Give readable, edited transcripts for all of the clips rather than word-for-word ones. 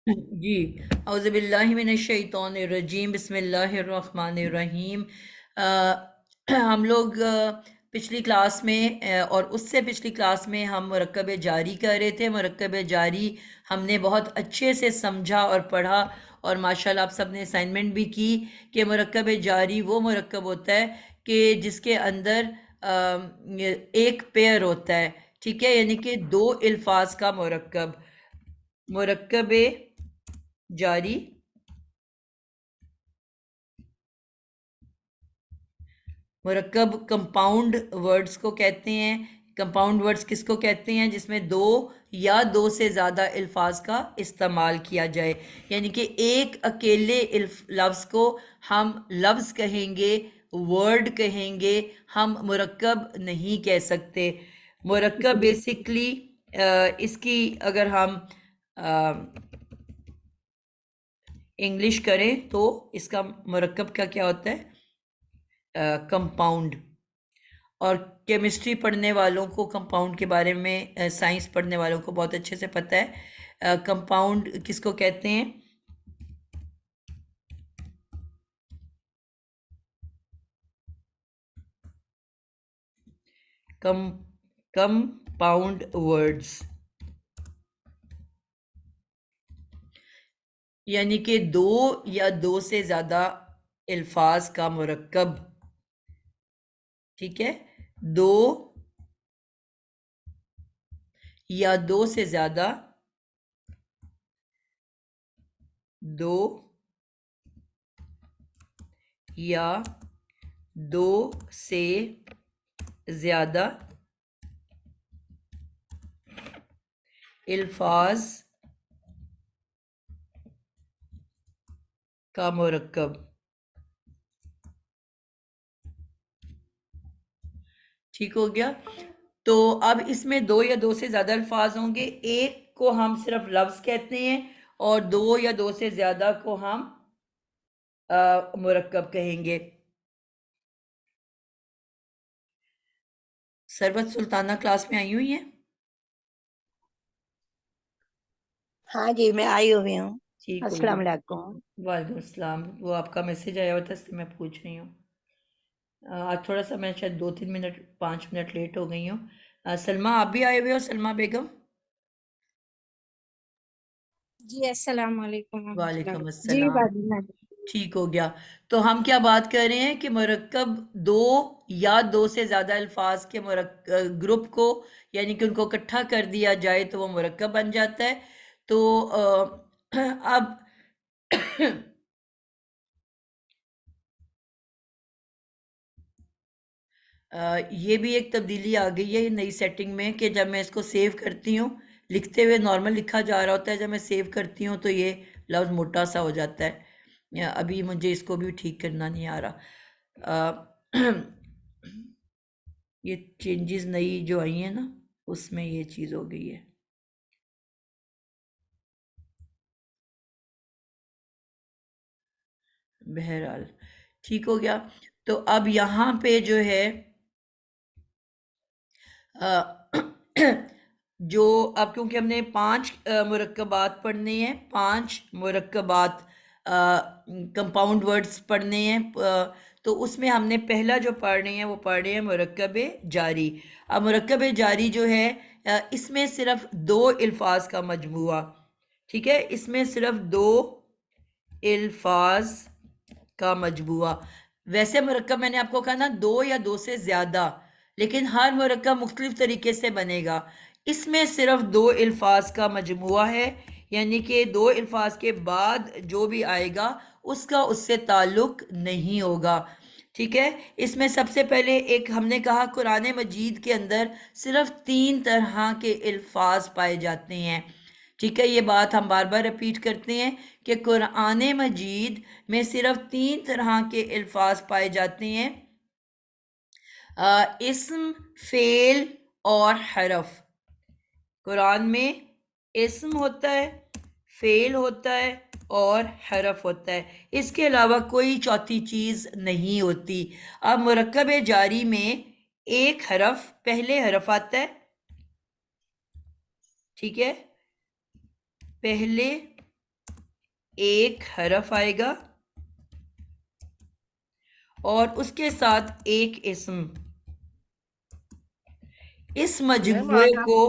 جی، اعوذ باللہ من الشیطان الرجیم، بسم اللہ الرحمن الرحیم۔ ہم لوگ پچھلی کلاس میں اور اس سے پچھلی کلاس میں ہم مرکب جاری کر رہے تھے۔ مرکب جاری ہم نے بہت اچھے سے سمجھا اور پڑھا، اور ماشاءاللہ آپ سب نے اسائنمنٹ بھی کی کہ مرکب جاری وہ مرکب ہوتا ہے کہ جس کے اندر ایک پیئر ہوتا ہے، ٹھیک ہے، یعنی کہ دو الفاظ کا مرکب۔ مرکب جاری مرکب کمپاؤنڈ ورڈز کو کہتے ہیں۔ کمپاؤنڈ ورڈز کس کو کہتے ہیں؟ جس میں دو یا دو سے زیادہ الفاظ کا استعمال کیا جائے، یعنی کہ ایک اکیلے لفظ کو ہم لفظ کہیں گے، ورڈ کہیں گے، ہم مرکب نہیں کہہ سکتے۔ مرکب بیسکلی اس کی اگر ہم انگلش کریں تو اس کا مرکب کا کیا ہوتا ہے؟ کمپاؤنڈ۔ اور کیمسٹری پڑھنے والوں کو کمپاؤنڈ کے بارے میں، سائنس پڑھنے والوں کو بہت اچھے سے پتہ ہے کمپاؤنڈ کس کو کہتے ہیں۔ کمپاؤنڈ ورڈز یعنی کہ دو یا دو سے زیادہ الفاظ کا مرکب، ٹھیک ہے، دو یا دو سے زیادہ، دو یا دو سے زیادہ الفاظ کا مرکب، ٹھیک ہو گیا۔ تو اب اس میں دو یا دو سے زیادہ الفاظ ہوں گے، ایک کو ہم صرف لفظ کہتے ہیں اور دو یا دو سے زیادہ کو ہم مرکب کہیں گے۔ سربت سلطانہ کلاس میں آئی ہوئی ہیں؟ ہاں جی میں آئی ہوئی ہوں۔ ٹھیک ہو السلام گیا، علیکم۔ وعلیکم السلام۔ وہ آپ کا میسج آیا ہوا تھا اس لیے میں پوچھ رہی ہوں۔ آج تھوڑا سا میں شاید 2-3 منٹ 5 منٹ لیٹ ہو گئی ہوں۔ سلمہ آپ بھی آئے ہوئے ہو؟ سلمہ بیگم؟ جی السلام علیکم ورحمۃ اللہ وعلیکم وبرکاتہ۔ جی السلام، باجی میں ٹھیک ہو گیا۔ تو ہم کیا بات کر رہے ہیں کہ مرکب دو یا دو سے زیادہ الفاظ کے گروپ کو، یعنی کہ ان کو اکٹھا کر دیا جائے تو وہ مرکب بن جاتا ہے۔ تو اب یہ بھی ایک تبدیلی آ گئی ہے نئی سیٹنگ میں کہ جب میں اس کو سیو کرتی ہوں، لکھتے ہوئے نارمل لکھا جا رہا ہوتا ہے، جب میں سیو کرتی ہوں تو یہ لفظ موٹا سا ہو جاتا ہے۔ ابھی مجھے اس کو بھی ٹھیک کرنا نہیں آ رہا۔ یہ چینجز نئی جو آئی ہیں نا اس میں یہ چیز ہو گئی ہے۔ بہرحال ٹھیک ہو گیا۔ تو اب یہاں پہ جو ہے جو اب کیونکہ ہم نے 5 مرکبات پڑھنے ہیں، 5 مرکبات کمپاؤنڈ ورڈز پڑھنے ہیں، تو اس میں ہم نے پہلا جو پڑھ رہے ہیں وہ پڑھ رہے ہیں مرکب جاری۔ اب مرکب جاری جو ہے اس میں صرف دو الفاظ کا مجموعہ، ٹھیک ہے، اس میں صرف دو الفاظ کا مجموعہ۔ ویسے مرکب میں نے آپ کو کہا نا دو یا دو سے زیادہ، لیکن ہر مرکب مختلف طریقے سے بنے گا۔ اس میں صرف دو الفاظ کا مجموعہ ہے، یعنی کہ دو الفاظ کے بعد جو بھی آئے گا اس کا اس سے تعلق نہیں ہوگا، ٹھیک ہے۔ اس میں سب سے پہلے ایک ہم نے کہا قرآن مجید کے اندر صرف 3 طرح کے الفاظ پائے جاتے ہیں، ٹھیک ہے۔ یہ بات ہم بار بار رپیٹ کرتے ہیں کہ قرآن مجید میں صرف 3 طرح کے الفاظ پائے جاتے ہیں، اسم، فعل اور حرف۔ قرآن میں اسم ہوتا ہے، فعل ہوتا ہے اور حرف ہوتا ہے، اس کے علاوہ کوئی چوتھی چیز نہیں ہوتی۔ اب مرکب جاری میں ایک حرف پہلے حرف آتا ہے، ٹھیک ہے، پہلے ایک حرف آئے گا اور اس کے ساتھ ایک اسم. اس مجموعے کو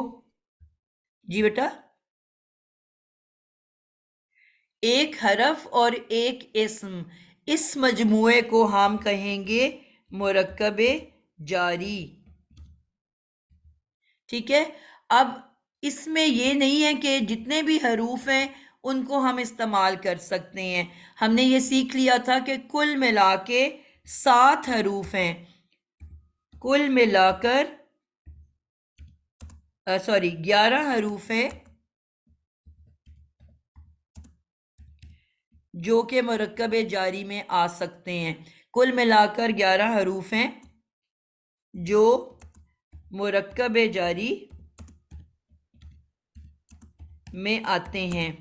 جی بیٹا ایک حرف اور ایک اسم، اس مجموعے کو ہم کہیں گے مرکب جاری. ٹھیک ہے. اب اس میں یہ نہیں ہے کہ جتنے بھی حروف ہیں ان کو ہم استعمال کر سکتے ہیں. ہم نے یہ سیکھ لیا تھا کہ کل ملا کے 7 حروف ہیں. کل ملا کر 11 حروف ہیں جو کہ مرکب جاری میں آ سکتے ہیں. کل ملا کر 11 حروف ہیں جو مرکب جاری میں آتے ہیں.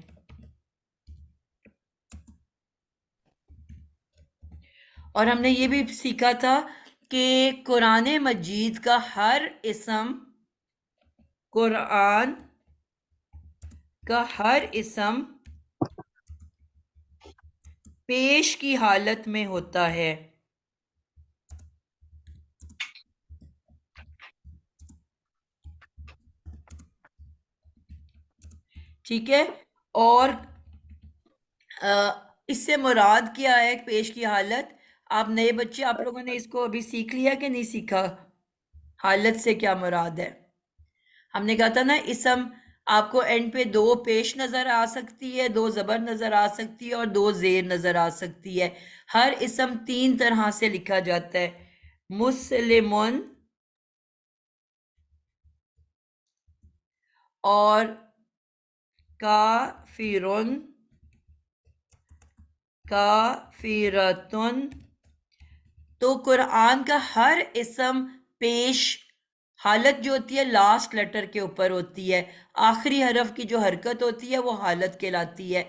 اور ہم نے یہ بھی سیکھا تھا کہ قرآن مجید کا ہر اسم قرآن کا ہر اسم پیش کی حالت میں ہوتا ہے. ٹھیک ہے. اور اس سے مراد کیا ہے پیش کی حالت؟ آپ نئے بچے، آپ لوگوں نے اس کو ابھی سیکھ لیا کہ نہیں سیکھا؟ حالت سے کیا مراد ہے؟ ہم نے کہا تھا نا اسم آپ کو اینڈ پہ 2 پیش نظر آ سکتی ہے، 2 زبر نظر آ سکتی ہے اور 2 زیر نظر آ سکتی ہے. ہر اسم 3 طرح سے لکھا جاتا ہے. مسلمون اور کافرون، کافرتن. تو قرآن کا ہر اسم پیش حالت جو ہوتی ہے لاسٹ لیٹر کے اوپر ہوتی ہے. آخری حرف کی جو حرکت ہوتی ہے وہ حالت کہلاتی ہے.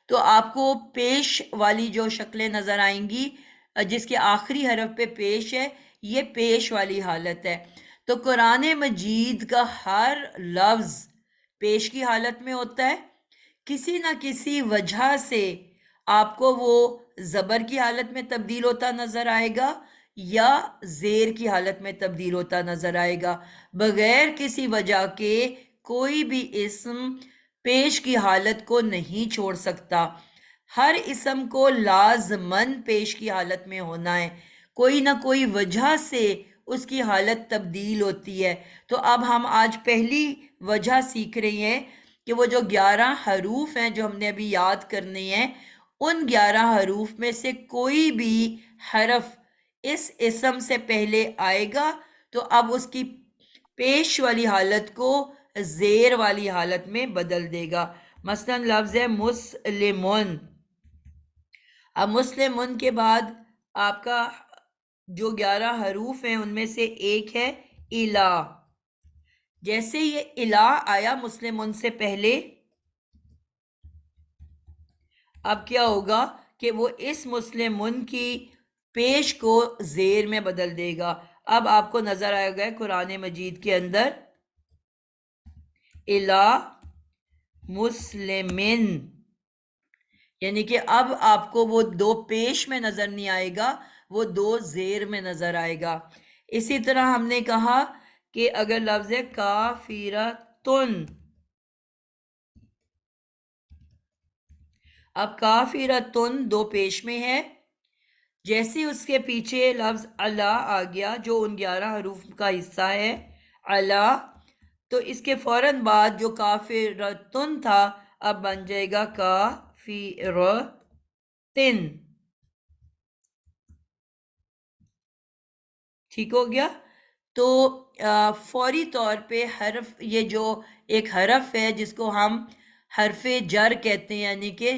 تو آپ کو پیش والی جو شکلیں نظر آئیں گی جس کے آخری حرف پہ پیش ہے، یہ پیش والی حالت ہے. تو قرآن مجید کا ہر لفظ پیش کی حالت میں ہوتا ہے. کسی نہ کسی وجہ سے آپ کو وہ زبر کی حالت میں تبدیل ہوتا نظر آئے گا یا زیر کی حالت میں تبدیل ہوتا نظر آئے گا. بغیر کسی وجہ کے کوئی بھی اسم پیش کی حالت کو نہیں چھوڑ سکتا. ہر اسم کو لازماً پیش کی حالت میں ہونا ہے. کوئی نہ کوئی وجہ سے اس کی حالت تبدیل ہوتی ہے. تو اب ہم آج پہلی وجہ سیکھ رہے ہیں کہ وہ جو 11 حروف ہیں جو ہم نے ابھی یاد کرنے ہیں، ان 11 حروف میں سے کوئی بھی حرف اس اسم سے پہلے آئے گا تو اب اس کی پیش والی حالت کو زیر والی حالت میں بدل دے گا. مثلا لفظ ہے مسلمون. اب مسلمون کے بعد آپ کا جو 11 حروف ہیں ان میں سے ایک ہے الہ. جیسے یہ الہ آیا مسلمون سے پہلے، اب کیا ہوگا کہ وہ اس مسلمون کی پیش کو زیر میں بدل دے گا. اب آپ کو نظر آئے گا قرآن مجید کے اندر الہ مسلمین، یعنی کہ اب آپ کو وہ 2 پیش میں نظر نہیں آئے گا، وہ 2 زیر میں نظر آئے گا. اسی طرح ہم نے کہا کہ اگر لفظ ہے کافرتن، اب کافرتن 2 پیش میں ہے. جیسے اس کے پیچھے لفظ اللہ آ گیا جو ان 11 حروف کا حصہ ہے اللہ، تو اس کے فوراً بعد جو کافرتن تھا اب بن جائے گا کافرتن. ٹھیک ہو گیا. تو فوری طور پہ حرف، یہ جو ایک حرف ہے جس کو ہم حرف جر کہتے ہیں، یعنی کہ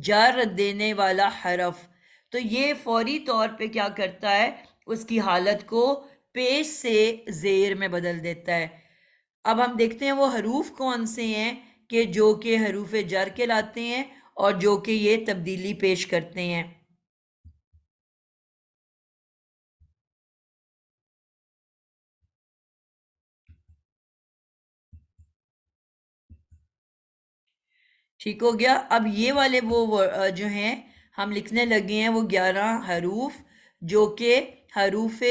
جر دینے والا حرف، تو یہ فوری طور پہ کیا کرتا ہے، اس کی حالت کو پیش سے زیر میں بدل دیتا ہے. اب ہم دیکھتے ہیں وہ حروف کون سے ہیں کہ جو کہ حروف جر کہلاتے ہیں اور جو کہ یہ تبدیلی پیش کرتے ہیں. ٹھیک ہو گیا. اب یہ والے وہ جو ہیں ہم لکھنے لگے ہیں وہ 11 حروف جو کہ حروف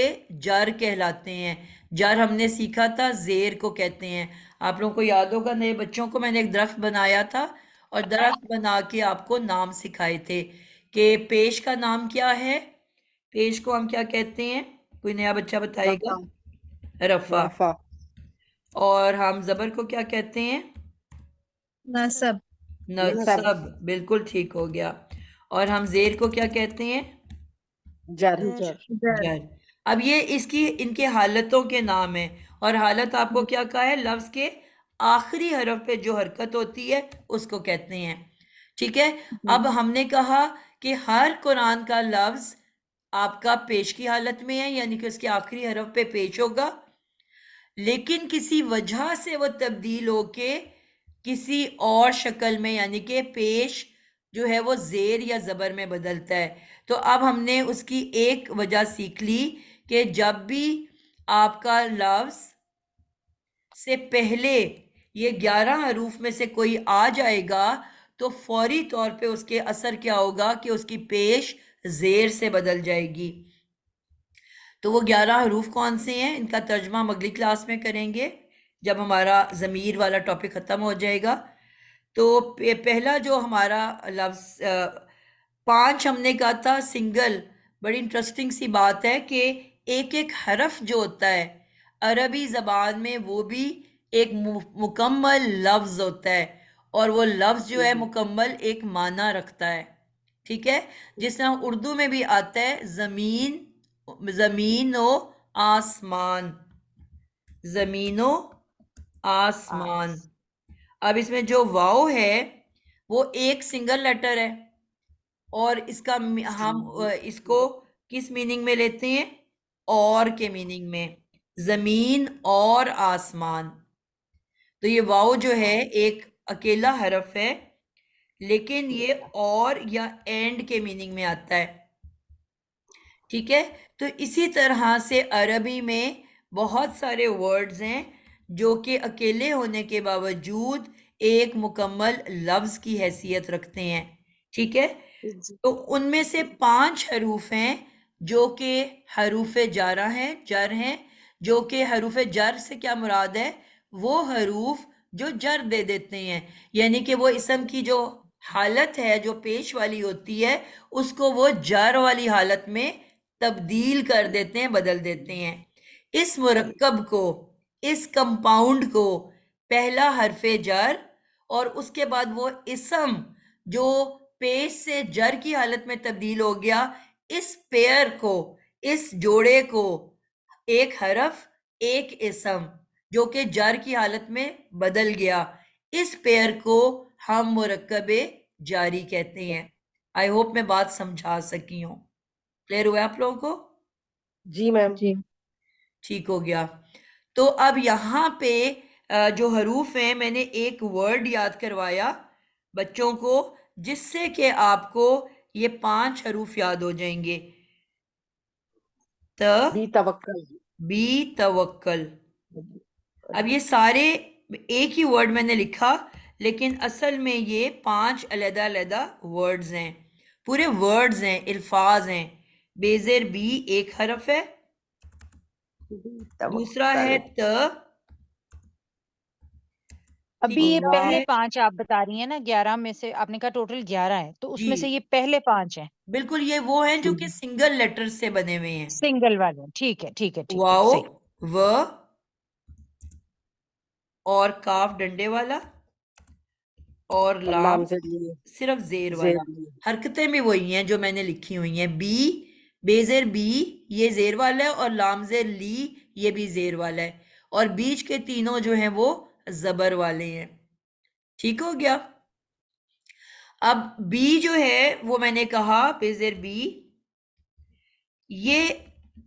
جر کہلاتے ہیں. جر ہم نے سیکھا تھا زیر کو کہتے ہیں. آپ لوگوں کو یاد ہوگا نئے بچوں کو میں نے ایک درخت بنایا تھا اور درخت بنا کے آپ کو نام سکھائے تھے کہ پیش کا نام کیا ہے. پیش کو ہم کیا کہتے ہیں؟ کوئی نیا بچہ بتائے گا؟ رفع. رفع. اور ہم زبر کو کیا کہتے ہیں؟ نصب. نصب. بالکل ٹھیک ہو گیا. اور ہم زیر کو کیا کہتے ہیں؟ جر. جر. اب یہ ان کے حالتوں کے نام ہیں. اور حالت آپ کو کیا کہا ہے؟ لفظ کے آخری حرف پہ جو حرکت ہوتی ہے اس کو کہتے ہیں. ٹھیک ہے. اب ہم نے کہا کہ ہر قرآن کا لفظ آپ کا پیش کی حالت میں ہے، یعنی کہ اس کے آخری حرف پہ پیش ہوگا، لیکن کسی وجہ سے وہ تبدیل ہو کے کسی اور شکل میں یعنی کہ پیش جو ہے وہ زیر یا زبر میں بدلتا ہے. تو اب ہم نے اس کی ایک وجہ سیکھ لی کہ جب بھی آپ کا لفظ سے پہلے یہ 11 حروف میں سے کوئی آ جائے گا تو فوری طور پہ اس کے اثر کیا ہوگا کہ اس کی پیش زیر سے بدل جائے گی. تو وہ 11 حروف کون سے ہیں؟ ان کا ترجمہ ہم اگلی کلاس میں کریں گے جب ہمارا ضمیر والا ٹاپک ختم ہو جائے گا. تو پہلا جو ہمارا لفظ 5 ہم نے کہا تھا سنگل. بڑی انٹرسٹنگ سی بات ہے کہ ایک ایک حرف جو ہوتا ہے عربی زبان میں وہ بھی ایک مکمل لفظ ہوتا ہے، اور وہ لفظ جو ہے مکمل ایک معنی رکھتا ہے. ٹھیک ہے. جس طرح اردو میں بھی آتا ہے زمین و آسمان. زمین و آسمان. اب اس میں جو واو ہے وہ ایک سنگل لیٹر ہے، اور اس کا ہم اس کو کس میننگ میں لیتے ہیں؟ اور کے میننگ میں. زمین اور آسمان. تو یہ واو جو ہے ایک اکیلا حرف ہے، لیکن یہ اور یا اینڈ کے میننگ میں آتا ہے. ٹھیک ہے. تو اسی طرح سے عربی میں بہت سارے ورڈز ہیں جو کہ اکیلے ہونے کے باوجود ایک مکمل لفظ کی حیثیت رکھتے ہیں. ٹھیک ہے. تو ان میں سے 5 حروف ہیں جو کہ حروف جارہ ہیں، جر ہیں، جو کہ حروف جر سے کیا مراد ہے؟ وہ حروف جو جر دے دیتے ہیں، یعنی کہ وہ اسم کی جو حالت ہے جو پیش والی ہوتی ہے اس کو وہ جر والی حالت میں تبدیل کر دیتے ہیں، بدل دیتے ہیں. اس مرکب کو، اس کمپاؤنڈ کو پہلا حرف جر اور اس کے بعد وہ اسم جو پیش سے جر کی حالت میں تبدیل ہو گیا، اس پیئر کو، اس جوڑے کو، ایک حرف ایک اسم جو کہ جر کی حالت میں بدل گیا، اس پیئر کو ہم مرکب جاری کہتے ہیں. آئی ہوپ میں بات سمجھا سکی ہوں. کلیئر ہوا آپ لوگوں کو؟ جی میم. جی. ٹھیک ہو گیا. تو اب یہاں پہ جو حروف ہیں میں نے ایک ورڈ یاد کروایا بچوں کو جس سے کہ آپ کو یہ 5 حروف یاد ہو جائیں گے. بی توکل. بی توکل. اب یہ سارے ایک ہی ورڈ میں نے لکھا، لیکن اصل میں یہ 5 علیحدہ علیحدہ ورڈز ہیں، پورے ورڈز ہیں، الفاظ ہیں. بیزر بی ایک حرف ہے، دوسرا ہے ابھی یہ پہلے 5 آپ بتا رہی ہیں نا، 11 میں سے آپ نے کہا ٹوٹل 11 ہیں، تو اس میں سے یہ پہلے 5 ہیں. بالکل یہ وہ ہیں جو کہ سنگل لیٹر سے بنے ہوئے ہیں، سنگل والے. ٹھیک ہے ٹھیک ہے ٹھیک ہے. واو، صحیح. و اور کاف ڈنڈے والا اور لام صرف زیر والا. حرکتیں بھی وہی ہیں جو میں نے لکھی ہوئی ہیں. بی بیزر بی یہ زیر والا ہے، اور لام زیر لی یہ بھی زیر والا ہے، اور بیچ کے تینوں جو ہیں وہ زبر والے ہیں. ٹھیک ہو گیا. اب بی جو ہے وہ میں نے کہا بیزر بی یہ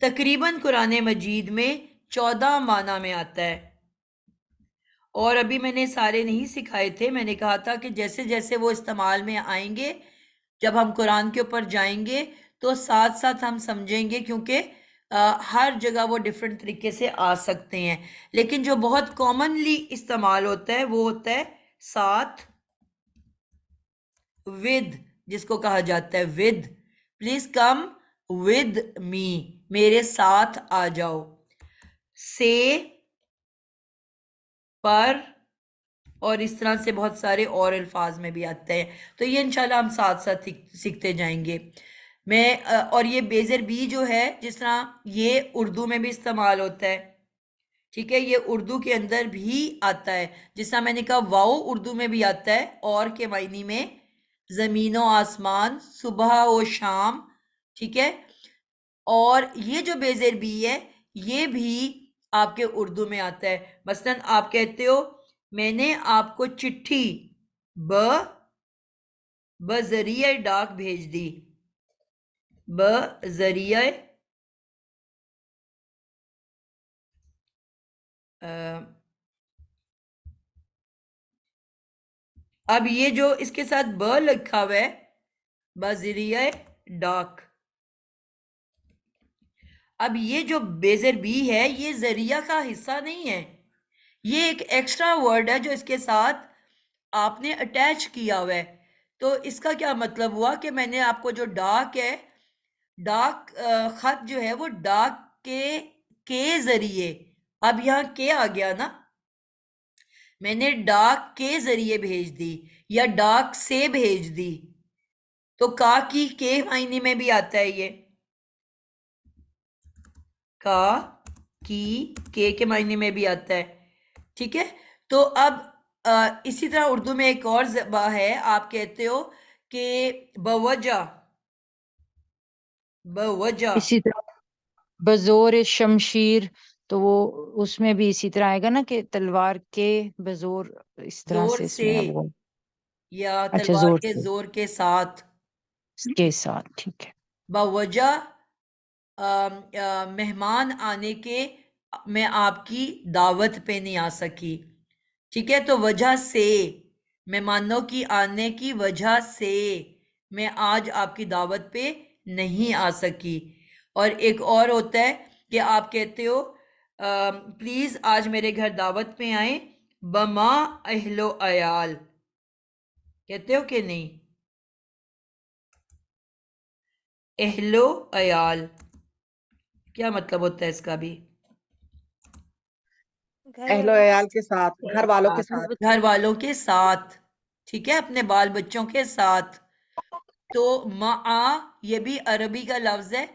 تقریباً قرآن مجید میں 14 معنی میں آتا ہے، اور ابھی میں نے سارے نہیں سکھائے تھے. میں نے کہا تھا کہ جیسے جیسے وہ استعمال میں آئیں گے جب ہم قرآن کے اوپر جائیں گے تو ساتھ ساتھ ہم سمجھیں گے، کیونکہ ہر جگہ وہ ڈیفرنٹ طریقے سے آ سکتے ہیں. لیکن جو بہت کامنلی استعمال ہوتا ہے وہ ہوتا ہے 7 ود جس کو کہا جاتا ہے with, please come with me, میرے ساتھ آ جاؤ. سے، پر، اور اس طرح سے بہت سارے اور الفاظ میں بھی آتے ہیں. تو یہ انشاءاللہ ہم ساتھ ساتھ سیکھتے جائیں گے. اور یہ بیزر بی جو ہے، جس طرح یہ اردو میں بھی استعمال ہوتا ہے، ٹھیک ہے، یہ اردو کے اندر بھی آتا ہے. جس طرح میں نے کہا واؤ اردو میں بھی آتا ہے، اور کے معنی میں زمین و آسمان، صبح و شام، ٹھیک ہے. اور یہ جو بیزر بی ہے یہ بھی آپ کے اردو میں آتا ہے. مثلا آپ کہتے ہو میں نے آپ کو چٹھی بذریعہ ڈاک بھیج دی، بذریعہ اب یہ جو اس کے ساتھ ب لکھا ہوا ہے، بذریعہ ڈاک، اب یہ جو بیزر بی ہے یہ ذریعہ کا حصہ نہیں ہے، یہ ایک ایکسٹرا ورڈ ہے جو اس کے ساتھ آپ نے اٹیچ کیا ہوا ہے. تو اس کا کیا مطلب ہوا کہ میں نے آپ کو جو ڈاک ہے، ڈاک خط جو ہے وہ ڈاک کے ذریعے، اب یہاں کے آ گیا نا، میں نے ڈاک کے ذریعے بھیج دی یا ڈاک سے بھیج دی. تو کا کی کے معنی میں بھی آتا ہے، یہ کا کی کے معنی میں بھی آتا ہے، ٹھیک ہے. تو اب اسی طرح اردو میں ایک اور زبان ہے، آپ کہتے ہو کہ بوجہ، بوجہ، اسی طرح بزور شمشیر، تو وہ اس میں بھی اسی طرح آئے گا نا کہ تلوار کے بزور، اس طرح زور سے اس سے، میں اب وہ یا اچھا تلوار زور کے سے زور کے ساتھ. کے ساتھ، ٹھیک ہے. بوجہ مہمان آنے کے میں آپ کی دعوت پہ نہیں آ سکی، ٹھیک ہے. تو وجہ سے، مہمانوں کی آنے کی وجہ سے میں آج آپ کی دعوت پہ نہیں آ سکی. اور ایک اور ہوتا ہے کہ آپ کہتے ہو پلیز آج میرے گھر دعوت پہ آئیں، بما اہل و عیال، کہتے ہو کہ نہیں؟ اہل و عیال کیا مطلب ہوتا ہے اس کا بھی؟ اہل و عیال کے ساتھ، گھر والوں کے ساتھ. گھر والوں کے ساتھ، ٹھیک ہے، اپنے بال بچوں کے ساتھ. تو معا یہ بھی عربی کا لفظ ہے،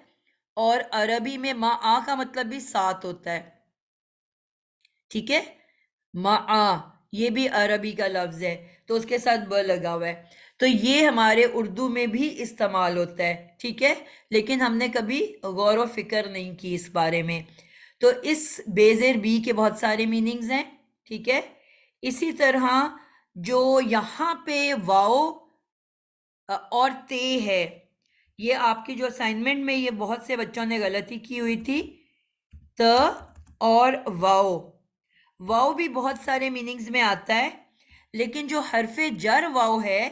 اور عربی میں معا کا مطلب بھی ساتھ ہوتا ہے، ٹھیک ہے. معا یہ بھی عربی کا لفظ ہے، تو اس کے ساتھ ب لگا ہوا ہے. تو یہ ہمارے اردو میں بھی استعمال ہوتا ہے، ٹھیک ہے، لیکن ہم نے کبھی غور و فکر نہیں کی اس بارے میں. تو اس بیزر بی کے بہت سارے میننگز ہیں، ٹھیک ہے. اسی طرح جو یہاں پہ واؤ اور تے ہے، یہ آپ کی جو اسائنمنٹ میں یہ بہت سے بچوں نے غلطی کی ہوئی تھی، ت اور واؤ. واؤ بھی بہت سارے میننگز میں آتا ہے، لیکن جو حرف جر واؤ ہے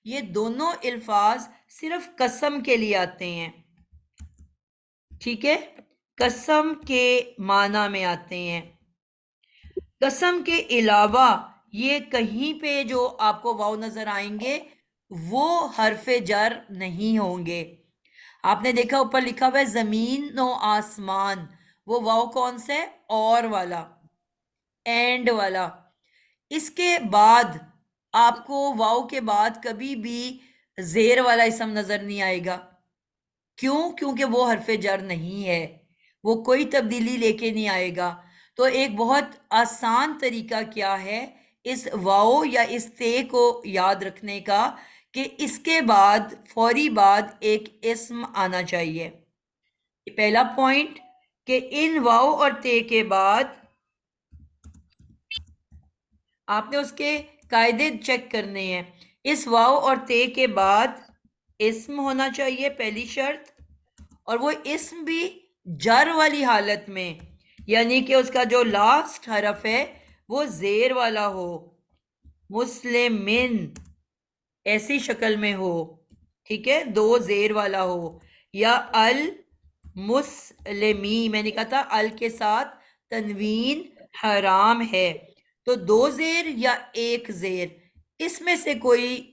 یہ دونوں الفاظ صرف قسم کے لیے آتے ہیں، ٹھیک ہے، قسم کے معنی میں آتے ہیں. قسم کے علاوہ یہ کہیں پہ جو آپ کو واؤ نظر آئیں گے وہ حرف جر نہیں ہوں گے. آپ نے دیکھا اوپر لکھا ہوا ہے زمین و آسمان، وہ واؤ کون سا ہے؟ اور والا، اینڈ والا. اس کے بعد آپ کو واؤ کے بعد کبھی بھی زیر والا اسم نظر نہیں آئے گا. کیوں؟ کیونکہ وہ حرف جر نہیں ہے، وہ کوئی تبدیلی لے کے نہیں آئے گا. تو ایک بہت آسان طریقہ کیا ہے اس واؤ یا اس تے کو یاد رکھنے کا، کہ اس کے بعد فوری بعد ایک اسم آنا چاہیے. پہلا پوائنٹ کہ ان واؤ اور تے کے بعد آپ نے اس کے قاعدے چیک کرنے ہیں. اس واؤ اور تے کے بعد اسم ہونا چاہیے، پہلی شرط، اور وہ اسم بھی جر والی حالت میں، یعنی کہ اس کا جو لاسٹ حرف ہے وہ زیر والا ہو، مسلمن ایسی شکل میں ہو، ٹھیک ہے، دو زیر والا ہو. یا المسلمی، میں نے کہا تھا ال کے ساتھ تنوین حرام ہے، تو دو زیر یا ایک زیر، اس میں سے کوئی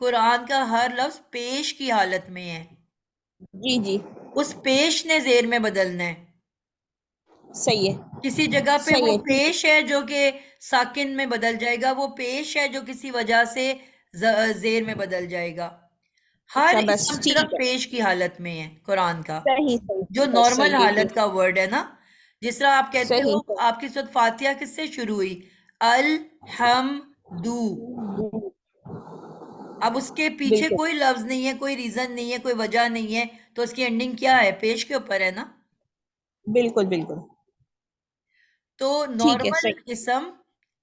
قرآن کا ہر لفظ پیش کی حالت میں ہے، جی جی اس پیش نے زیر میں بدلنا ہے. صحیح ہے کسی جگہ پہ صحیح وہ ہے ٹھیک ہے. پیش ہے جو کہ ساکن میں بدل جائے گا، وہ پیش ہے جو کسی وجہ سے زیر میں بدل جائے گا. ہر اچھا بس اسم ٹھیک صرف ہے. پیش کی حالت میں ہے قرآن کا، صحیح صحیح جو بس نارمل صحیح ہے حالت ٹھیک کا ورڈ ہے نا. جس طرح آپ کہتے صحیح ہو آپ کی سورۃ فاتحہ کس سے شروع ہوئی؟ الحمدو. اب اس کے پیچھے بالکل کوئی لفظ نہیں ہے، کوئی ریزن نہیں ہے، کوئی وجہ نہیں ہے، تو اس کی اینڈنگ کیا ہے؟ پیش کے اوپر ہے نا. بالکل بالکل تو ٹھیک ہے. نارمل صحیح اسم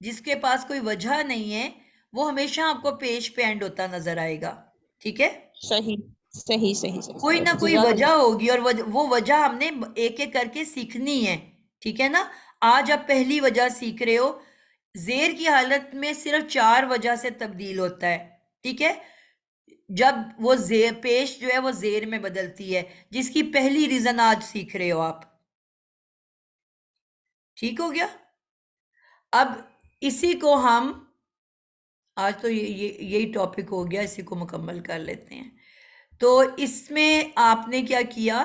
جس کے پاس کوئی وجہ نہیں ہے وہ ہمیشہ آپ کو پیش پہ اینڈ ہوتا نظر آئے گا. ٹھیک ہے، صحیح صحیح صحیح صحیح. کوئی نہ کوئی جزاک وجہ اللہ. ہوگی، اور وہ وجہ ہم نے ایک ایک کر کے سیکھنی ہے. ٹھیک ہے نا. آج آپ پہلی وجہ سیکھ رہے ہو. زیر کی حالت میں صرف 4 وجہ سے تبدیل ہوتا ہے. ٹھیک ہے، جب وہ پیش جو ہے وہ زیر میں بدلتی ہے، جس کی پہلی ریزن آج سیکھ رہے ہو آپ. ٹھیک ہو گیا. اب اسی کو ہم آج تو یہی ٹاپک ہو گیا، اسی کو مکمل کر لیتے ہیں. تو اس میں آپ نے کیا کیا،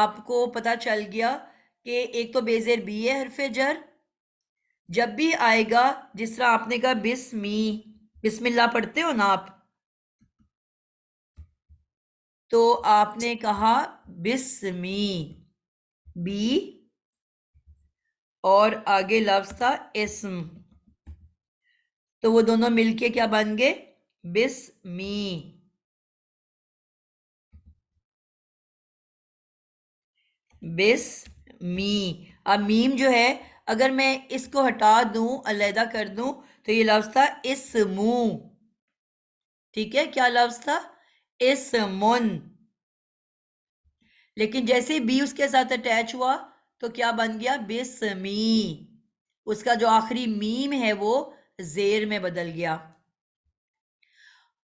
آپ کو پتا چل گیا کہ ایک تو بے زیر بی ہے حرف جر. جب بھی آئے گا، جس طرح آپ نے کہا بسم اللہ پڑھتے ہو نا آپ، تو آپ نے کہا بسمی بی، اور آگے لفظ تھا اسم، تو وہ دونوں مل کے کیا بن گئے؟ بسمی. بسمی. اب میم جو ہے اگر میں اس کو ہٹا دوں، علیحدہ کر دوں، تو یہ لفظ تھا اسمو. ٹھیک ہے، کیا لفظ تھا؟ اسمن. لیکن جیسے بی اس کے ساتھ اٹیچ ہوا تو کیا بن گیا؟ بسمی. اس کا جو آخری میم ہے وہ زیر میں بدل گیا.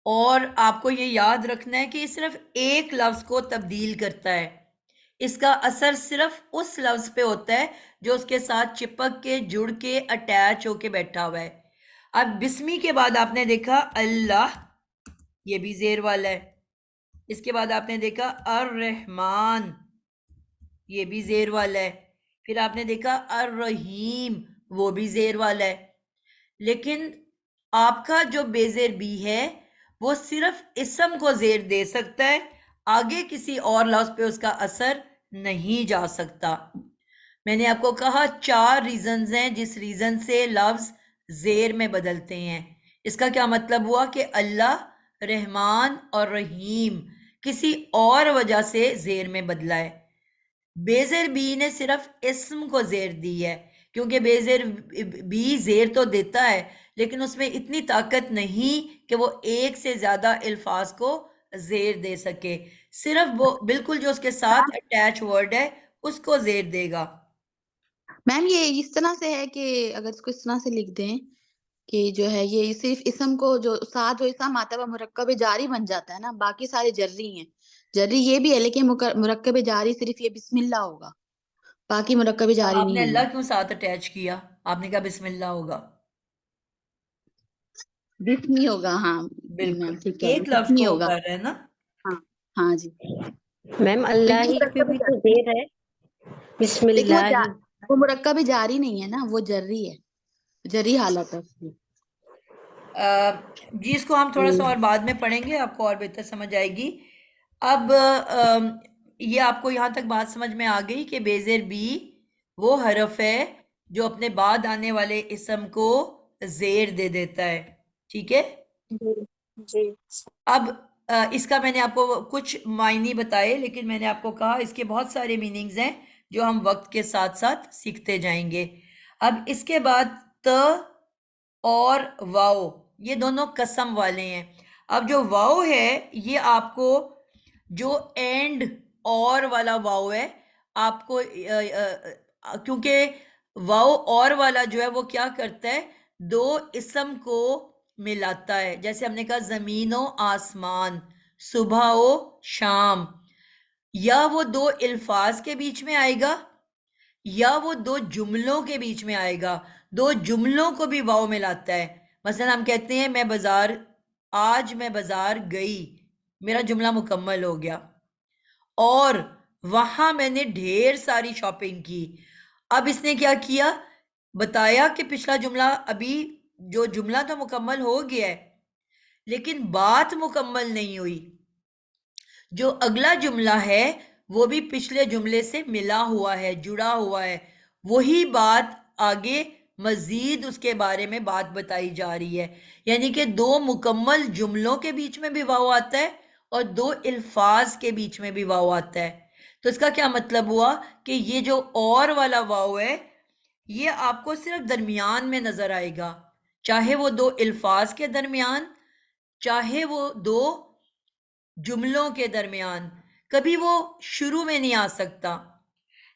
اور آپ کو یہ یاد رکھنا ہے کہ یہ صرف ایک لفظ کو تبدیل کرتا ہے. اس کا اثر صرف اس لفظ پہ ہوتا ہے جو اس کے ساتھ چپک کے، جڑ کے، اٹیچ ہو کے بیٹھا ہوا ہے. اب بسمی کے بعد آپ نے دیکھا اللہ، یہ بھی زیر والا ہے. اس کے بعد آپ نے دیکھا الرحمن، یہ بھی زیر والا ہے. پھر آپ نے دیکھا الرحیم، وہ بھی زیر والا ہے. لیکن آپ کا جو بے زیر بی ہے وہ صرف اسم کو زیر دے سکتا ہے، آگے کسی اور لفظ پہ اس کا اثر نہیں جا سکتا. میں نے آپ کو کہا 4 ریزنز ہیں جس ریزن سے لفظ زیر میں بدلتے ہیں. اس کا کیا مطلب ہوا کہ اللہ، رحمان اور رحیم کسی اور وجہ سے زیر میں بدلا ہے. بے زیر بی نے صرف اسم کو زیر دی ہے، کیونکہ بے زیر بی زیر تو دیتا ہے لیکن اس میں اتنی طاقت نہیں کہ وہ ایک سے زیادہ الفاظ کو زیر دے سکے. صرف وہ بالکل جو اس کے ساتھ اٹیچ ورڈ ہے اس کو زیر دے گا. میم یہ اس طرح سے ہے کہ اگر اس کو اس طرح سے لکھ دیں کہ جو ہے یہ صرف اسم کو جو ساتھ جو اسم آتا ہے وہ مرکب جاری بن جاتا ہے نا، باقی سارے جری ہیں. جری یہ بھی ہے لیکن مرکب جاری صرف یہ بسم اللہ ہوگا، باقی مرکب جاری آپ نے نہیں ہوں اللہ گے. کیوں ساتھ اٹیچ کیا؟ آپ نے کہا بسم اللہ ہوگا. بسمی ہوگا. ہاں بالکل میم ٹھیک کہہ رہے ایک ہیں، لفظ بسمی کو ہوگا. کر رہے ہیں نا. ہاں ہاں جی. میم اللہ لیکن ہی پہ مرکب بھی تو زیر ہے، بسم لیکن اللہ ہی. وہ مرکب جاری نہیں ہے نا، وہ جری ہے، جری حالت ہے اس کی. جی اس کو ہم تھوڑا سا اور بعد میں پڑھیں گے، آپ کو اور بہتر سمجھ آئے گی. اب یہ آپ کو یہاں تک بات سمجھ میں آ گئی کہ بے زیر بی وہ حرف ہے جو اپنے بعد آنے والے اسم کو زیر دے دیتا ہے. ٹھیک ہے. جی اب اس کا میں نے آپ کو کچھ معنی بتائے، لیکن میں نے آپ کو کہا اس کے بہت سارے میننگز ہیں جو ہم وقت کے ساتھ ساتھ سیکھتے جائیں گے. اب اس کے بعد ت اور واؤ، یہ دونوں قسم والے ہیں. اب جو واؤ ہے یہ آپ کو جو اینڈ اور والا واؤ ہے، آپ کو کیونکہ واؤ اور والا جو ہے وہ کیا کرتا ہے؟ 2 اسم کو ملاتا ہے. جیسے ہم نے کہا زمین و آسمان، صبح و شام، یا وہ 2 الفاظ کے بیچ میں آئے گا یا وہ 2 جملوں کے بیچ میں آئے گا. 2 جملوں کو بھی واؤ ملاتا ہے. مثلا ہم کہتے ہیں میں بازار آج میں بازار گئی، میرا جملہ مکمل ہو گیا، اور وہاں میں نے ڈھیر ساری شاپنگ کی۔ اب اس نے کیا کیا، بتایا کہ پچھلا جملہ ابھی جو جملہ تو مکمل ہو گیا ہے لیکن بات مکمل نہیں ہوئی، جو اگلا جملہ ہے وہ بھی پچھلے جملے سے ملا ہوا ہے، جڑا ہوا ہے، وہی بات آگے مزید اس کے بارے میں بات بتائی جا رہی ہے، یعنی کہ دو مکمل جملوں کے بیچ میں بھی واو آتا ہے اور دو الفاظ کے بیچ میں بھی واو آتا ہے۔ تو اس کا کیا مطلب ہوا کہ یہ جو اور والا واو ہے یہ آپ کو صرف درمیان میں نظر آئے گا، چاہے وہ دو الفاظ کے درمیان، چاہے وہ دو جملوں کے درمیان، کبھی وہ شروع میں نہیں آ سکتا۔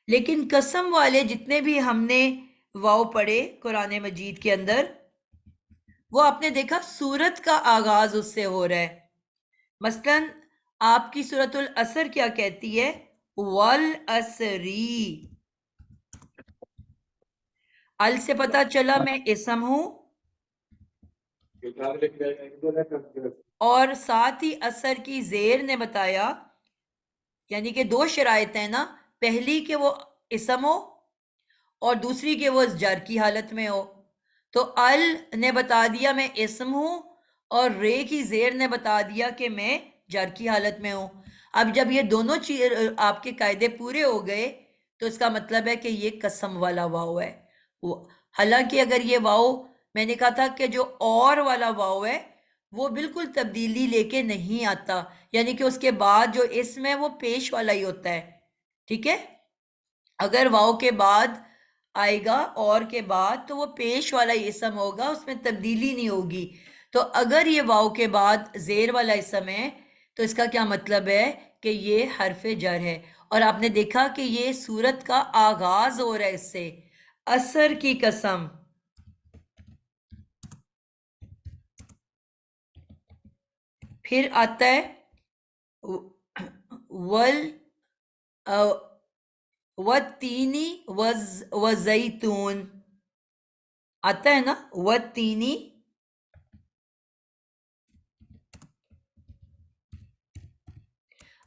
لیکن قسم والے جتنے بھی ہم نے واو پڑھے قرآن مجید کے اندر، وہ آپ نے دیکھا سورت کا آغاز اس سے ہو رہا ہے۔ مثلا آپ کی سورۃ العصر کیا کہتی ہے، والعصری، ال سے پتہ چلا میں اسم ہوں، اور ساتھ ہی اثر کی زیر نے بتایا، یعنی کہ دو شرائط ہیں نا، پہلی کہ وہ اسم ہو اور دوسری کہ وہ جر کی حالت میں ہو۔ تو ال نے بتا دیا میں اسم ہوں اور رے کی زیر نے بتا دیا کہ میں جر کی حالت میں ہوں۔ اب جب یہ دونوں آپ کے قاعدے پورے ہو گئے تو اس کا مطلب ہے کہ یہ قسم والا واو ہے۔ حالانکہ اگر یہ واو، میں نے کہا تھا کہ جو اور والا واو ہے وہ بالکل تبدیلی لے کے نہیں آتا، یعنی کہ اس کے بعد جو اسم ہے وہ پیش والا ہی ہوتا ہے، ٹھیک ہے؟ اگر واو کے بعد آئے گا اور کے بعد تو وہ پیش والا ہی اسم ہوگا، اس میں تبدیلی نہیں ہوگی۔ تو اگر یہ واو کے بعد زیر والا اسم ہے تو اس کا کیا مطلب ہے کہ یہ حرف جر ہے۔ اور آپ نے دیکھا کہ یہ سورت کا آغاز ہو رہا ہے اس سے، عصر کی قسم، پھر آتا ہے والتینی وزیتون، آتا ہے نا والتینی،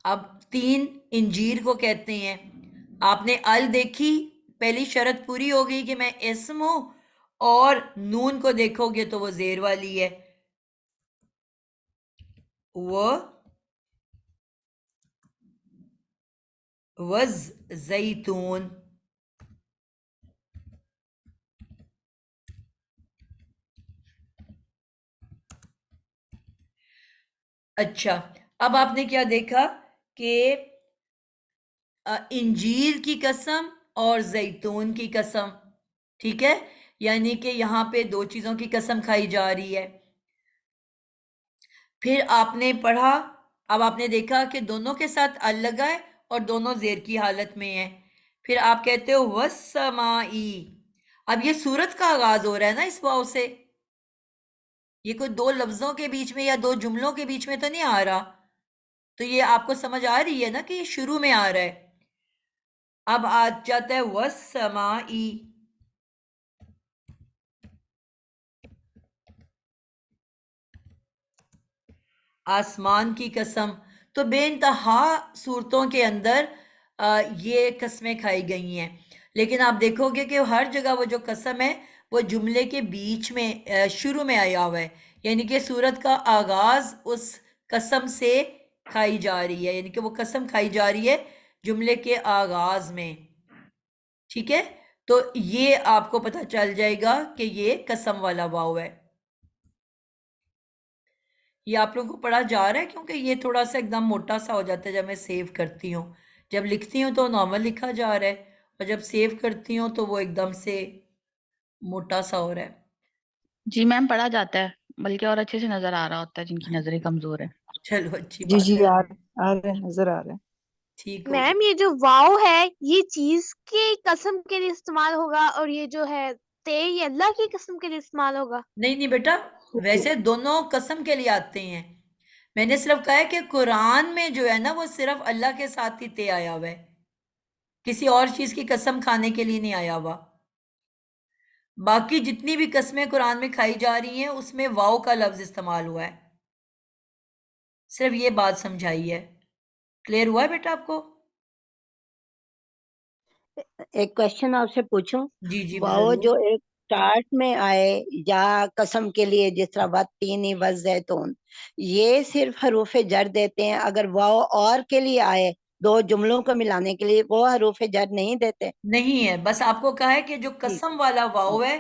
اب تین انجیر کو کہتے ہیں۔ آپ نے ال دیکھی، پہلی شرط پوری ہو گئی کہ میں اسم ہوں، اور نون کو دیکھو گے تو وہ زیر والی ہے، زیتون۔ اچھا، اب آپ نے کیا دیکھا کہ انجیر کی قسم اور زیتون کی قسم، ٹھیک ہے، یعنی کہ یہاں پہ دو چیزوں کی قسم کھائی جا رہی ہے۔ پھر آپ نے پڑھا، اب آپ نے دیکھا کہ دونوں کے ساتھ ال لگا ہے اور دونوں زیر کی حالت میں ہیں۔ پھر آپ کہتے ہو والسمائی، اب یہ سورت کا آغاز ہو رہا ہے نا اس واو سے، یہ کوئی دو لفظوں کے بیچ میں یا دو جملوں کے بیچ میں تو نہیں آ رہا، تو یہ آپ کو سمجھ آ رہی ہے نا کہ یہ شروع میں آ رہا ہے۔ اب آ جاتا ہے والسمائی، آسمان کی قسم۔ تو بے انتہا صورتوں کے اندر یہ قسمیں کھائی گئی ہیں، لیکن آپ دیکھو گے کہ ہر جگہ وہ جو قسم ہے وہ جملے کے بیچ میں شروع میں آیا ہوا ہے، یعنی کہ صورت کا آغاز اس قسم سے کھائی جا رہی ہے، یعنی کہ وہ قسم کھائی جا رہی ہے جملے کے آغاز میں، ٹھیک ہے؟ تو یہ آپ کو پتہ چل جائے گا کہ یہ قسم والا واو ہے۔ یہ آپ لوگوں کو پڑھا جا رہا ہے کیونکہ یہ تھوڑا سا ایک دم موٹا سا ہو جاتا ہے جب میں سیو کرتی ہوں، جب لکھتی ہوں تو نارمل لکھا جا رہا ہے اور جب سیو کرتی ہوں تو وہ ایک دم سے موٹا سا ہو رہا ہے۔ جی میم پڑھا جاتا ہے، بلکہ اور اچھے سے نظر آ رہا ہوتا ہے جن کی نظریں کمزور ہیں۔ چلو اچھی جی بات جی ہے، آ رہے ہیں، نظر آ رہے ہیں۔ ٹھیک ہو میم یہ جو واو ہے یہ چیز کی قسم کے لیے استعمال ہوگا، اور یہ جو ہے تے یہ اللہ کی قسم کے لیے استعمال ہوگا؟ نہیں بیٹا، ویسے دونوں قسم کے لیے آتے ہیں، میں نے صرف کہا ہے کہ قرآن میں جو ہے نا وہ صرف اللہ کے ساتھ ہی تے آیا ہوا ہے، کسی اور چیز کی قسم کھانے کے لیے نہیں آیا ہوا۔ باقی جتنی بھی قسمیں قرآن میں کھائی جا رہی ہیں اس میں واو کا لفظ استعمال ہوا ہے۔ صرف یہ بات سمجھائی ہے. کلیئر ہوا ہے بیٹا آپ کو؟ ایک کوشچن آپ سے پوچھوں. جی جی واو ضرور. جو ایک چارٹ میں آئے یا قسم کے لیے جس طرح والتین والزیتون، یہ صرف حروف جر دیتے ہیں؟ اگر واو اور کے لیے آئے دو جملوں کو ملانے کے لیے، وہ حروف جر نہیں دیتے؟ نہیں ہے، بس آپ کو کہا ہے کہ جو قسم والا واو ہے،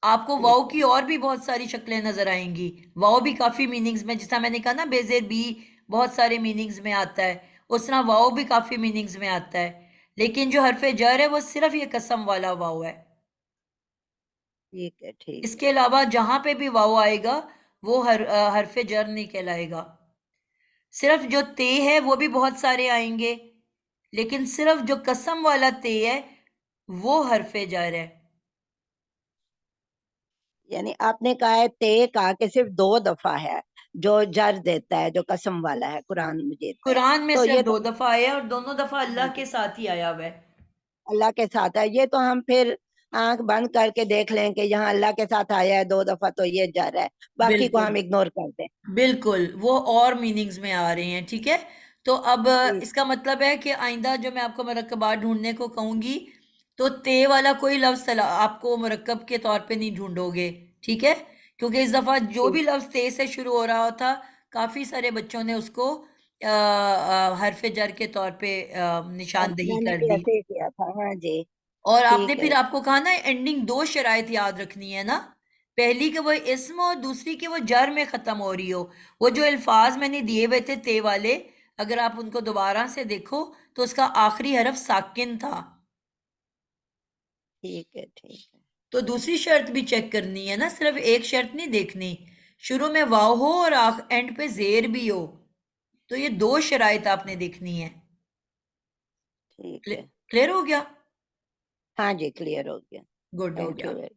آپ کو واو کی اور بھی بہت ساری شکلیں نظر آئیں گی. واو بھی کافی میننگز میں، جس طرح میں نے کہا نا بے زیر بی بہت سارے میننگز میں آتا ہے، اس طرح واو بھی کافی میننگز میں آتا ہے. لیکن جو حرف جر ہے وہ صرف یہ قسم والا واو ہے. ٹھیک ہے ٹھیک اس ہے. کے علاوہ جہاں پہ بھی واو آئے گا وہ حرف جر نہیں کہلائے گا. صرف جو تے ہے وہ بھی بہت سارے آئیں گے، لیکن صرف جو قسم والا تے ہے وہ حرف جر ہے. یعنی آپ نے کہا ہے تے کا کہ صرف 2 دفعہ ہے جو جر دیتا ہے، جو قسم والا ہے قرآن مجید میں. قرآن میں تو یہ صرف 2 تو دفعہ آیا ہے اور دونوں دفعہ اللہ کے ساتھ ہی آیا ہوا ہے. اللہ کے ساتھ ہے. یہ تو ہم پھر آنکھ بند کر کے دیکھ لیں کہ یہاں اللہ کے ساتھ آیا ہے 2 دفعہ تو یہ جر ہے، باقی کو بالکل ہم اگنور کر دیں. بالکل، وہ اور میننگز میں آ رہے ہیں. ٹھیک ہے، تو اب ٹھیک. اس کا مطلب ہے کہ آئندہ جو میں آپ کو مرکبات ڈھونڈنے کو کہوں گی تو تے والا کوئی لفظ آپ کو مرکب کے طور پہ نہیں ڈھونڈو گے. ٹھیک ہے، کیونکہ اس دفعہ جو بھی لفظ تے سے شروع ہو رہا تھا کافی سارے بچوں نے اس کو حرف جر کے طور پہ نشاندہی میں نے کر بھی دی. ایسے ہی کیا تھا. ہاں جی اور آپ نے ٹھیک ہے. پھر آپ کو کہا نا اینڈنگ 2 شرائط یاد رکھنی ہے نا، پہلی کہ وہ اسم ہو، دوسری کہ وہ جر میں ختم ہو رہی ہو. وہ جو الفاظ میں نے دیے ہوئے تھے تے والے، اگر آپ ان کو دوبارہ سے دیکھو تو اس کا آخری حرف ساکن تھا. ٹھیک ہے ٹھیک ہے. تو دوسری شرط بھی چیک کرنی ہے نا، صرف ایک شرط نہیں دیکھنی. شروع میں واو ہو اور اینڈ پہ زیر بھی ہو، تو یہ 2 شرائط آپ نے دیکھنی ہے. ٹھیک ہے. کلیئر ہو گیا؟ ہاں جی کلیئر ہو گیا. گڈ ہو تھینک گیا. یو.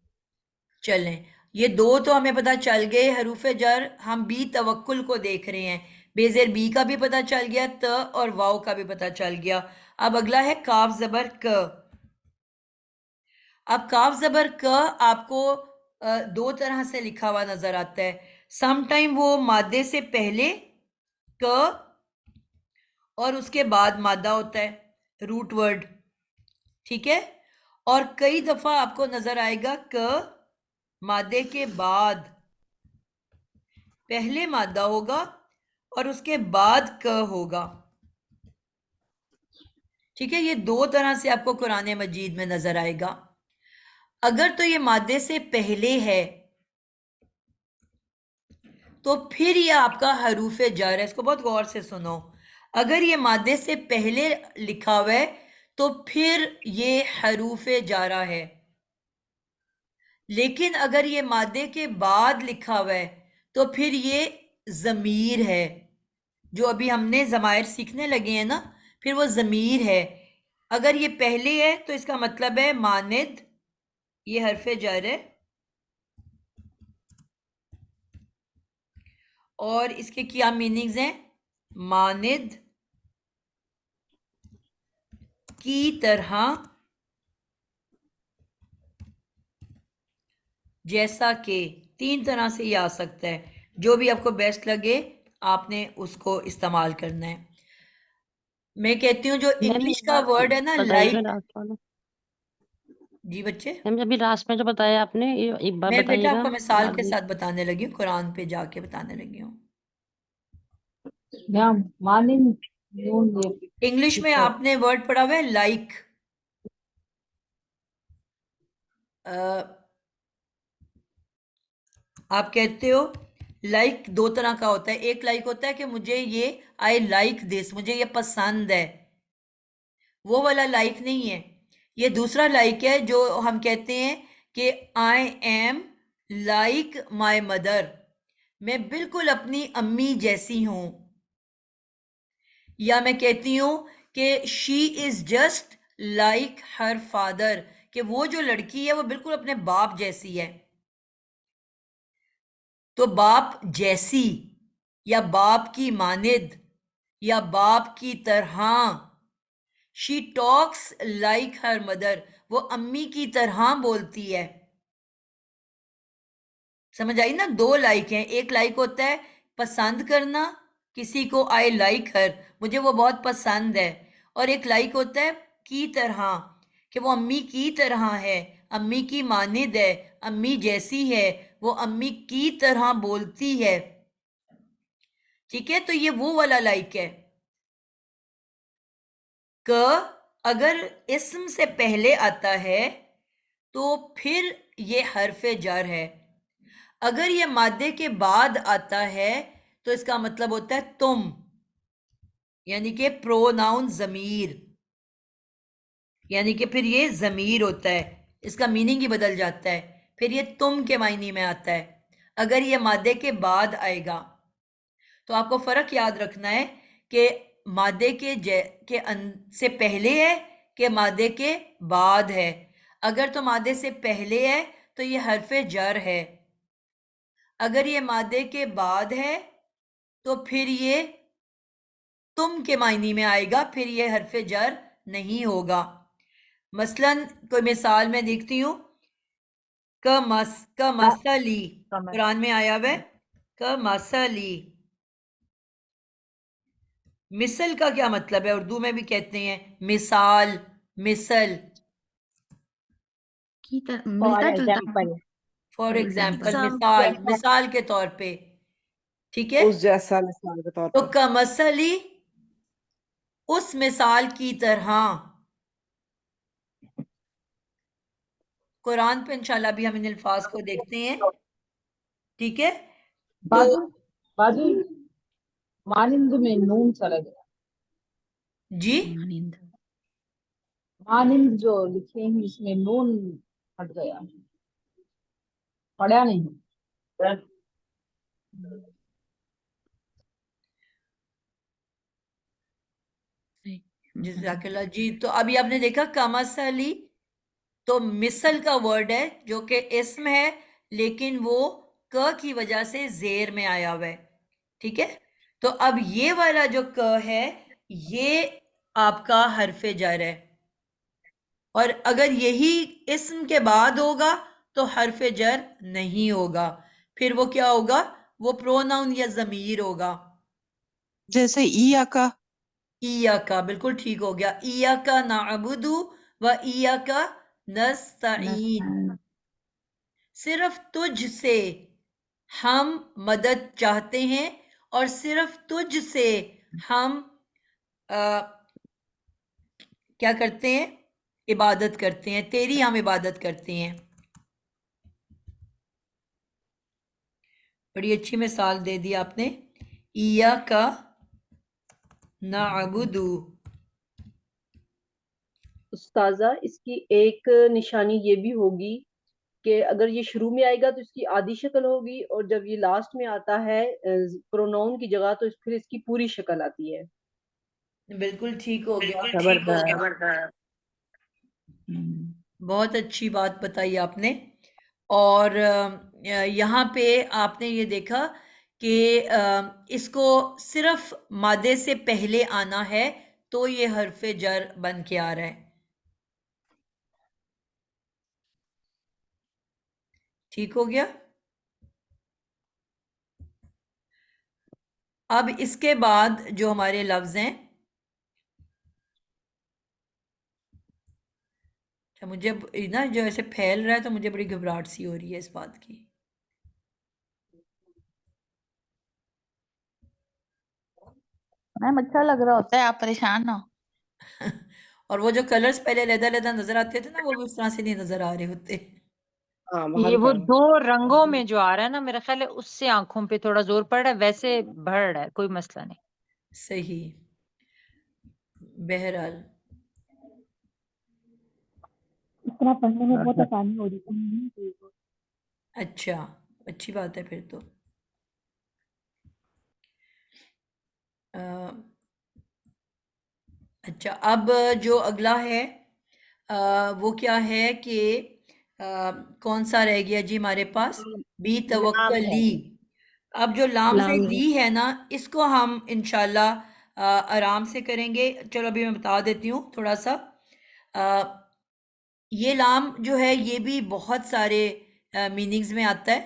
چلیں، یہ 2 تو ہمیں پتہ چل گئے. حروف جر ہم بی توکل کو دیکھ رہے ہیں، بے زیر بی کا بھی پتہ چل گیا، ت اور واو کا بھی پتہ چل گیا. اب اگلا ہے کاف زبر ک. اب کاف زبر ک آپ کو 2 طرح سے لکھا ہوا نظر آتا ہے. سم ٹائم وہ مادے سے پہلے ک اور اس کے بعد مادہ ہوتا ہے، روٹ ورڈ. ٹھیک ہے، اور کئی دفعہ آپ کو نظر آئے گا ک مادے کے بعد پہلے مادہ ہوگا اور اس کے بعد ک ہوگا. ٹھیک ہے، یہ 2 طرح سے آپ کو قرآن مجید میں نظر آئے گا. اگر تو یہ مادے سے پہلے ہے تو پھر یہ آپ کا حروف جر ہے. اس کو بہت غور سے سنو. اگر یہ مادے سے پہلے لکھا ہوا ہے تو پھر یہ حروف جارہ ہے. لیکن اگر یہ مادے کے بعد لکھا ہوا ہے تو پھر یہ ضمیر ہے. جو ابھی ہم نے ضمائر سیکھنے لگے ہیں نا، پھر وہ ضمیر ہے. اگر یہ پہلے ہے تو اس کا مطلب ہے ماند، یہ حرف جر ہے، اور اس کے کیا میننگز ہیں؟ ماند کی طرح، جیسا کہ. 3 طرح سے یہ آ سکتا ہے، جو بھی آپ کو بیسٹ لگے آپ نے اس کو استعمال کرنا ہے. میں کہتی ہوں جو انگلش کا ورڈ ہے نا لائک. جی بچے، میم ابھی لاسٹ میں جو بتایا آپ نے یہ ایک بار میں بیٹا بتائیے آپ گا. کو مثال کے ساتھ بتانے لگی ہوں، قرآن پہ جا کے بتانے لگی ہوں. انگلش میں آپ نے ورڈ پڑھا ہوا ہے لائک. آپ کہتے ہو لائک 2 طرح کا ہوتا ہے. ایک لائک ہوتا ہے کہ مجھے یہ آئی لائک دس، مجھے یہ پسند ہے، وہ والا لائک نہیں ہے. یہ دوسرا لائک ہے جو ہم کہتے ہیں کہ I am like my mother, میں بالکل اپنی امی جیسی ہوں. یا میں کہتی ہوں کہ she is just like her father, کہ وہ جو لڑکی ہے وہ بالکل اپنے باپ جیسی ہے. تو باپ جیسی یا باپ کی ماند یا باپ کی طرح. شی ٹاکس لائک ہر مدر، وہ امی کی طرح بولتی ہے. سمجھ آئی نا؟ 2 لائک ہیں. ایک لائک ہوتا ہے پسند کرنا کسی کو آئی لائک ہر، مجھے وہ بہت پسند ہے، اور ایک لائک ہوتا ہے کی طرح، کہ وہ امی کی طرح ہے، امی کی مانند ہے، امی جیسی ہے، وہ امی کی طرح بولتی ہے، ٹھیک ہے؟ تو یہ وہ والا لائک ہے. اگر اسم سے پہلے آتا ہے تو پھر یہ حرف جر ہے. اگر یہ مادے کے بعد آتا ہے تو اس کا مطلب ہوتا ہے تم، یعنی کہ پروناؤن ضمیر، یعنی کہ پھر یہ ضمیر ہوتا ہے، اس کا میننگ ہی بدل جاتا ہے، پھر یہ تم کے معنی میں آتا ہے اگر یہ مادے کے بعد آئے گا. تو آپ کو فرق یاد رکھنا ہے کہ مادے کے سے پہلے ہے کہ مادے کے بعد ہے. اگر تو مادے سے پہلے ہے تو یہ حرف جر ہے، اگر یہ مادے کے بعد ہے تو پھر یہ تم کے معنی میں آئے گا، پھر یہ حرف جر نہیں ہوگا. مثلا کوئی مثال میں دیکھتی ہوں، کمثلی، قرآن میں آیا ہوا ہے کمثلی. مثل کا کیا مطلب ہے؟ اردو میں بھی کہتے ہیں مثال، مثل، کی طرح فار ملتا جلتا ایگزامپل، فار ایگزامپل، Example. مثال کے طور پہ، ٹھیک ہے؟ اس جیسا مثال کے طور تو پر. کمثلی، اس مثال کی طرح. قرآن پہ انشاءاللہ بھی ہم ان الفاظ کو دیکھتے ہیں، ٹھیک ہے؟ تو باجی مانند میں نون چلا گیا، جی مانند مانند جو لکھے ہیں اس میں نون ہٹ گیا، پڑھا نہیں. جزاک اللہ. جی تو ابھی آپ نے دیکھا کمثلی، تو مثل کا ورڈ ہے جو کہ اسم ہے لیکن وہ ک کی وجہ سے زیر میں آیا ہوا ہے، ٹھیک ہے؟ تو اب یہ والا جو ک ہے یہ آپ کا حرف جر ہے، اور اگر یہی اسم کے بعد ہوگا تو حرف جر نہیں ہوگا، پھر وہ کیا ہوگا؟ وہ پروناؤن یا ضمیر ہوگا. جیسے ایاکا، ایاکا، بالکل ٹھیک ہو گیا. ایاکا نعبد و ایاکا نستعین، صرف تجھ سے ہم مدد چاہتے ہیں اور صرف تجھ سے ہم کیا کرتے ہیں؟ عبادت کرتے ہیں، تیری ہم عبادت کرتے ہیں. بڑی اچھی مثال دے دی آپ نے. ایاکا نعبد. استاذہ اس کی ایک نشانی یہ بھی ہوگی کہ اگر یہ شروع میں آئے گا تو اس کی آدھی شکل ہوگی، اور جب یہ لاسٹ میں آتا ہے پروناؤن کی جگہ تو پھر اس کی پوری شکل آتی ہے. بالکل ٹھیک ہو گیا، زبردست. بہت اچھی بات بتائی آپ نے. اور یہاں پہ آپ نے یہ دیکھا کہ اس کو صرف مادے سے پہلے آنا ہے تو یہ حرف جر بن کے آ رہا ہے، ٹھیک ہو گیا. اب اس کے بعد جو ہمارے لفظ ہیں، مجھے نا جو ایسے پھیل رہا ہے تو مجھے بڑی گھبراہٹ سی ہو رہی ہے اس بات کی. میم اچھا لگ رہا ہوتا ہے، آپ پریشان نہ ہو. اور وہ جو کلرز پہلے علیحدہ علیحدہ نظر آتے تھے نا، وہ بھی اس طرح سے نہیں نظر آ رہے ہوتے. یہ وہ دو رنگوں میں جو آ رہا ہے نا، میرا خیال ہے اس سے آنکھوں پہ تھوڑا زور پڑ رہا ہے، ویسے بڑھ رہا ہے، کوئی مسئلہ نہیں. صحیح. بہرحال اس طرح پڑھنے میں بہت آسانی ہو رہی ہے. اچھا، اچھی بات ہے پھر تو. اچھا، اب جو اگلا ہے وہ کیا ہے کہ کون سا رہ گیا جی ہمارے پاس؟ بی توکلی. اب جو لام سے لی ہے نا، اس کو ہم انشاءاللہ آرام سے کریں گے. چلو ابھی میں بتا دیتی ہوں تھوڑا سا. یہ لام جو ہے یہ بھی بہت سارے میننگز میں آتا ہے.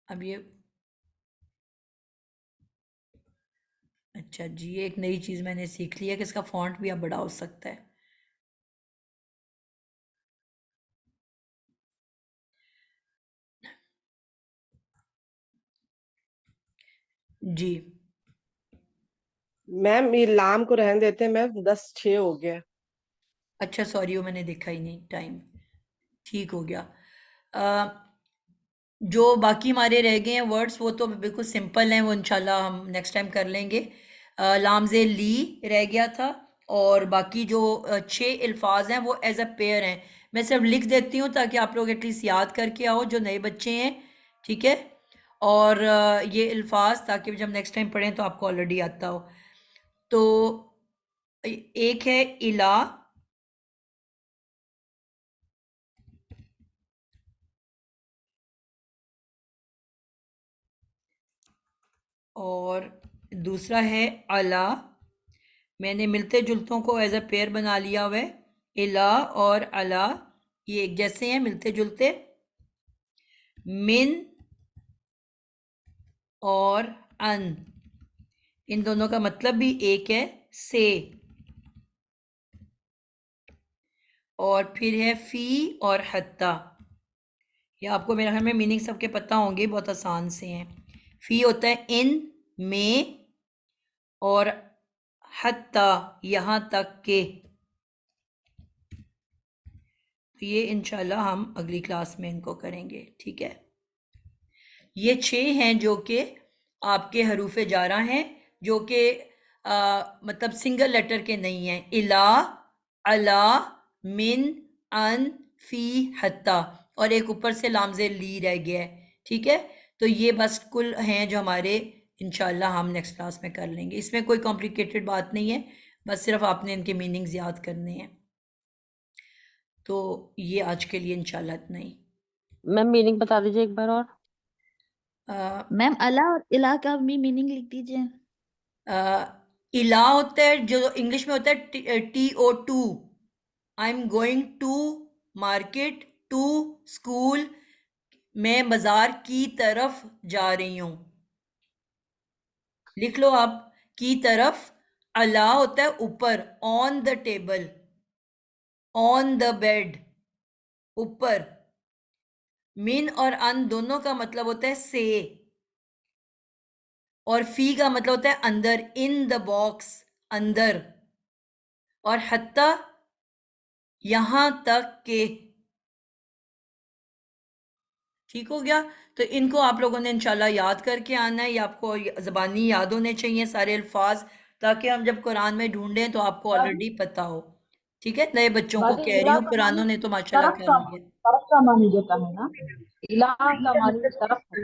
اب یہ اچھا جی، یہ ایک نئی چیز میں نے سیکھ لی ہے کہ اس کا فونٹ بھی اب بڑا ہو سکتا ہے. جی میم یہ لام کو رہن دیتے ہیں میم، 10:06 ہو گیا. اچھا سوری، وہ میں نے دیکھا ہی نہیں ٹائم. ٹھیک ہو گیا. جو باقی ہمارے رہ گئے ہیں ورڈز وہ تو بالکل سمپل ہیں، وہ انشاءاللہ ہم نیکسٹ ٹائم کر لیں گے. لامز لی رہ گیا تھا، اور باقی جو 6 الفاظ ہیں وہ ایز اے پیئر ہیں. میں صرف لکھ دیتی ہوں تاکہ آپ لوگ ایٹ لیسٹ یاد کر کے آؤ جو نئے بچے ہیں، ٹھیک ہے. اور یہ الفاظ تاکہ جب نیکسٹ ٹائم پڑھیں تو آپ کو آلریڈی آتا ہو. تو ایک ہے الہ، اور دوسرا ہے الہ. میں نے ملتے جلتوں کو ایز اے پیئر بنا لیا ہوا ہے. الہ اور الہ یہ ایک جیسے ہیں، ملتے جلتے. من اور ان، ان دونوں کا مطلب بھی ایک ہے، سے. اور پھر ہے فی اور حتی. یہ آپ کو میرے خیال میں میننگ سب کے پتہ ہوں گے، بہت آسان سے ہیں. فی ہوتا ہے ان میں، اور حتی یہاں تک کہ. یہ انشاءاللہ ہم اگلی کلاس میں ان کو کریں گے، ٹھیک ہے. یہ 6 ہیں جو کہ آپ کے حروف جارہ ہیں، جو کہ مطلب سنگل لیٹر کے نہیں ہیں. الہ، علی، من، ان، فی، حتی، اور ایک اوپر سے لامز لی رہ گیا ہے، ٹھیک ہے. تو یہ بس کل ہیں جو ہمارے انشاءاللہ ہم نیکسٹ کلاس میں کر لیں گے. اس میں کوئی کمپلیکیٹڈ بات نہیں ہے، بس صرف آپ نے ان کے میننگز یاد کرنے ہیں. تو یہ آج کے لیے انشاءاللہ اتنا ہی. میم میننگ بتا دیجیے ایک بار اور. میم اللہ اور الہ کا بھی میننگ لکھ دیجیے. الہ ہوتا ہے جو انگلش میں ہوتا ہے TO2. I am going to market, to school, میں بازار کی طرف جا رہی ہوں. لکھ لو آپ، کی طرف. اللہ ہوتا ہے اوپر، آن the table, on the bed, اوپر. من اور ان دونوں کا مطلب ہوتا ہے سے، اور فی کا مطلب ہوتا ہے اندر، ان دا باکس، اندر. اور حتی یہاں تک کہ. ٹھیک ہو گیا. تو ان کو آپ لوگوں نے انشاءاللہ یاد کر کے آنا ہے، یا آپ کو زبانی یاد ہونے چاہیے سارے الفاظ، تاکہ ہم جب قرآن میں ڈھونڈیں تو آپ کو آلریڈی پتہ ہو. ٹھیک ہے، نئے بچوں کو باجی کہہ رہی الہ ہوں، کا پرانوں معنی نے تو ماشاءاللہ کر لیا. طرف کا معنی دیتا ہے نا، الہ کا معنی طرف ہے.